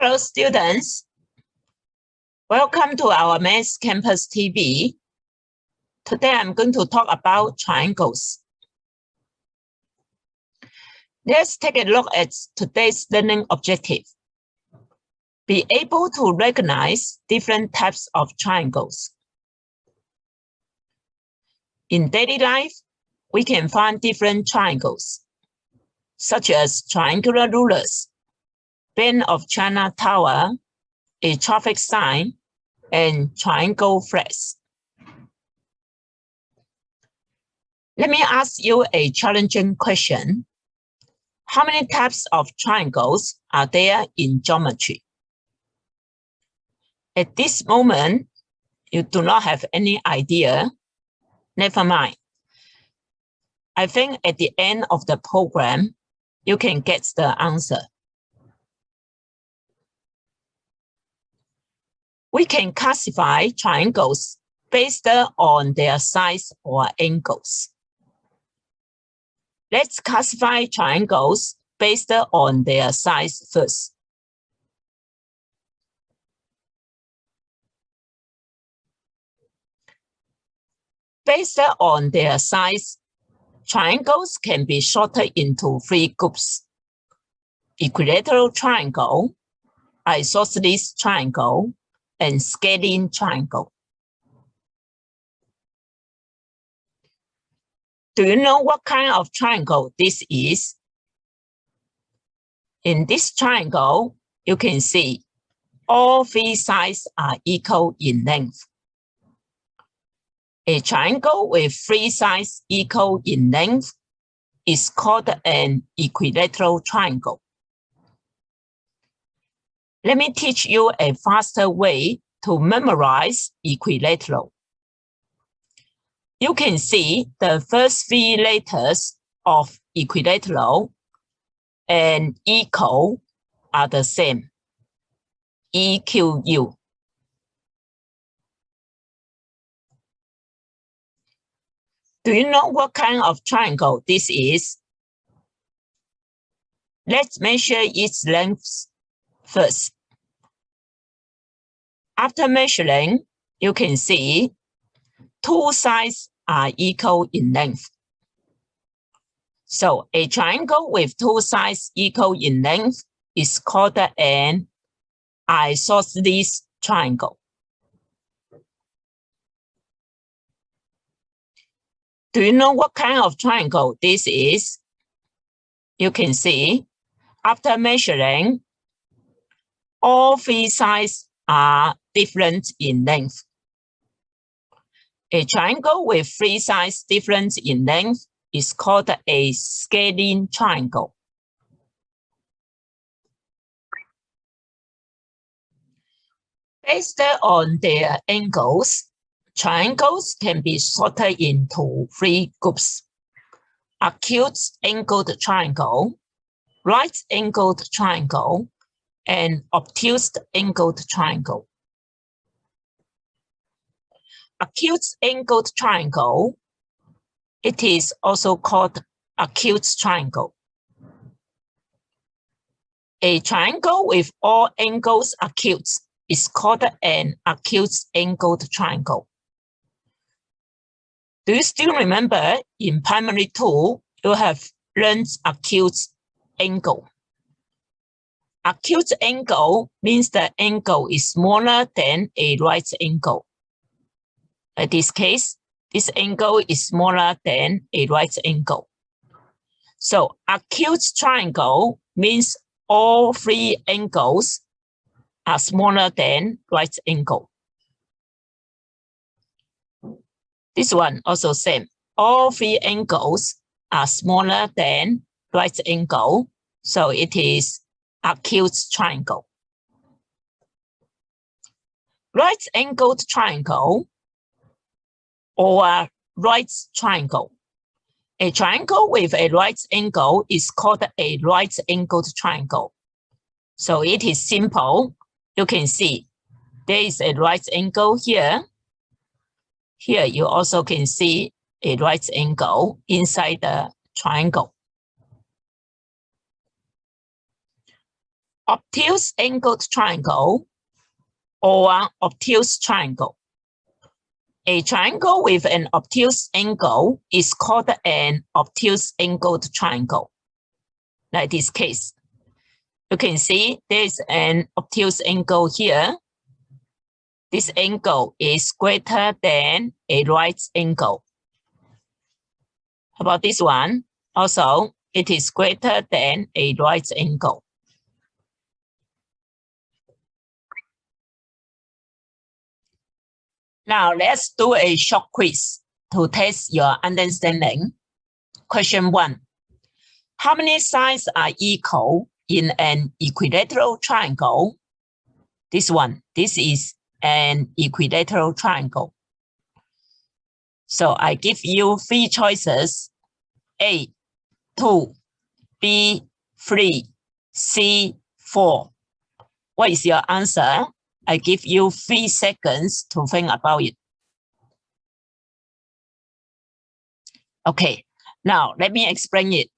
Hello, students. Welcome to our Math Campus TV. Today, I'm going to talk about triangles. Let's take a look at today's learning objective. Be able to recognize different types of triangles. In daily life, we can find different triangles, such as triangular rulers, band of China Tower, a traffic sign, and triangle flags. Let me ask you a challenging question. How many types of triangles are there in geometry? At this moment, you do not have any idea. Never mind. I think at the end of the program, you can get the answer. We can classify triangles based on their size or angles. Let's classify triangles based on their size first. Based on their size, triangles can be sorted into three groups: equilateral triangle, isosceles triangle, and scaling triangle. Do you know what kind of triangle this is? In this triangle, you can see all three sides are equal in length. A triangle with three sides equal in length is called an equilateral triangle. Let me teach you a faster way to memorize equilateral. You can see the first three letters of equilateral and equal are the same, EQU. Do you know what kind of triangle this is? Let's measure its length first. After measuring, you can see two sides are equal in length. So a triangle with two sides equal in length is called an isosceles triangle. Do you know what kind of triangle this is? You can see after measuring, all three sides are different in length. A triangle with three sides different in length is called a scaling triangle. Based on their angles, triangles can be sorted into three groups: acute angled triangle, right-angled triangle, and obtuse angled triangle. Acute angled triangle, it is also called acute triangle. A triangle with all angles acute is called an acute angled triangle. Do you still remember in primary 2, you have learned acute angle? Acute angle means the angle is smaller than a right angle. In this case, this angle is smaller than a right angle. So acute triangle means all three angles are smaller than right angle. This one also same. All three angles are smaller than right angle, so it is acute triangle. Right-angled triangle or right triangle. A triangle with a right angle is called a right-angled triangle. So it is simple. You can see there is a right angle here. Here you also can see a right angle inside the triangle. obtuse angled triangle or obtuse triangle. A triangle with an obtuse angle is called an obtuse angled triangle. Like this case, you can see there's an obtuse angle here. This angle is greater than a right angle. How about this one? Also, it is greater than a right angle. Now, let's do a short quiz to test your understanding. Question 1. How many sides are equal in an equilateral triangle? This one. This is an equilateral triangle. So I give you 3 choices. A, 2, B, 3, C, 4. What is your answer? I give you 3 seconds to think about it. Okay, now let me explain it.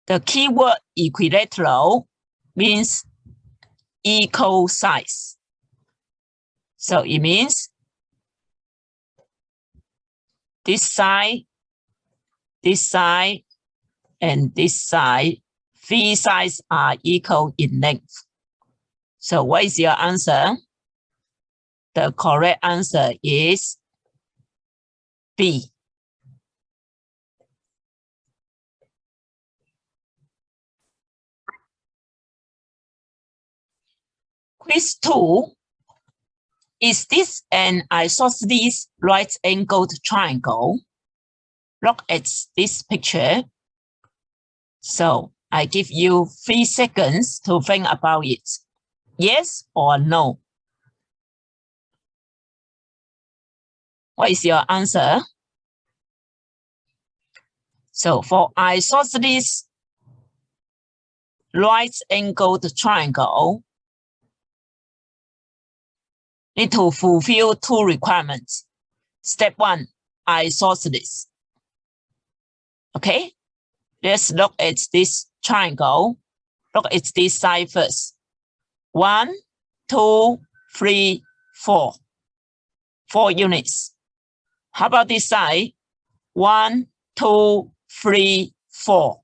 The keyword equilateral means equal size. So it means this side, and this side, 3 sides are equal in length. So what is your answer? The correct answer is B. Quiz 2. Is this an isosceles right-angled triangle? Look at this picture. So I give you 3 seconds to think about it. Yes or no? What is your answer? So for isosceles right-angled triangle, need to fulfill 2 requirements. Step 1, isosceles. Okay, let's look at this triangle. Look at this side first. 1, 2, 3, 4. 4 units. How about this side? 1, 2, 3, 4.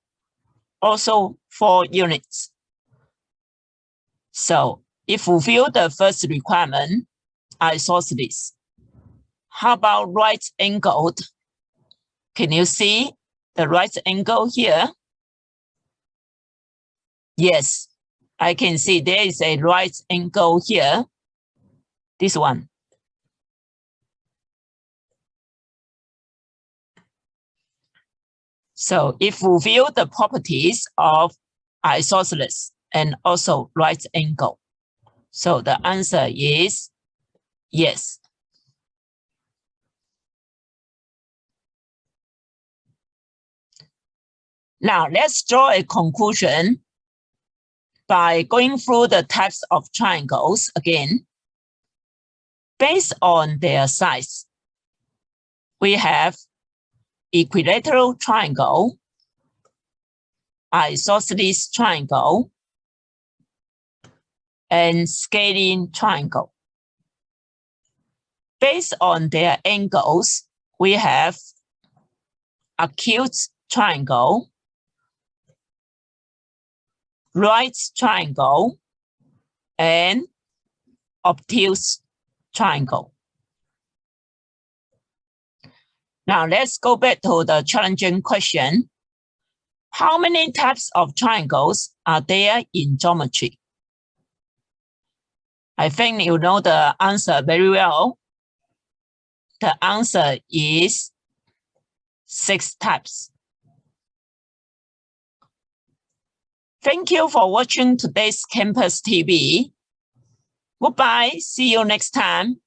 Also 4 units. So if fulfill the first requirement, isosceles. How about right angled? Can you see the right angle here? Yes, I can see there is a right angle here. This one. So it fulfills the properties of isosceles and also right angle. So the answer is yes. Now let's draw a conclusion by going through the types of triangles again. Based on their size, we have equilateral triangle, isosceles triangle, and scaling triangle. Based on their angles, we have acute triangle, right triangle, and obtuse triangle. Now let's go back to the challenging question. How many types of triangles are there in geometry? I think you know the answer very well. The answer is 6 types. Thank you for watching today's Campus TV. Goodbye. See you next time.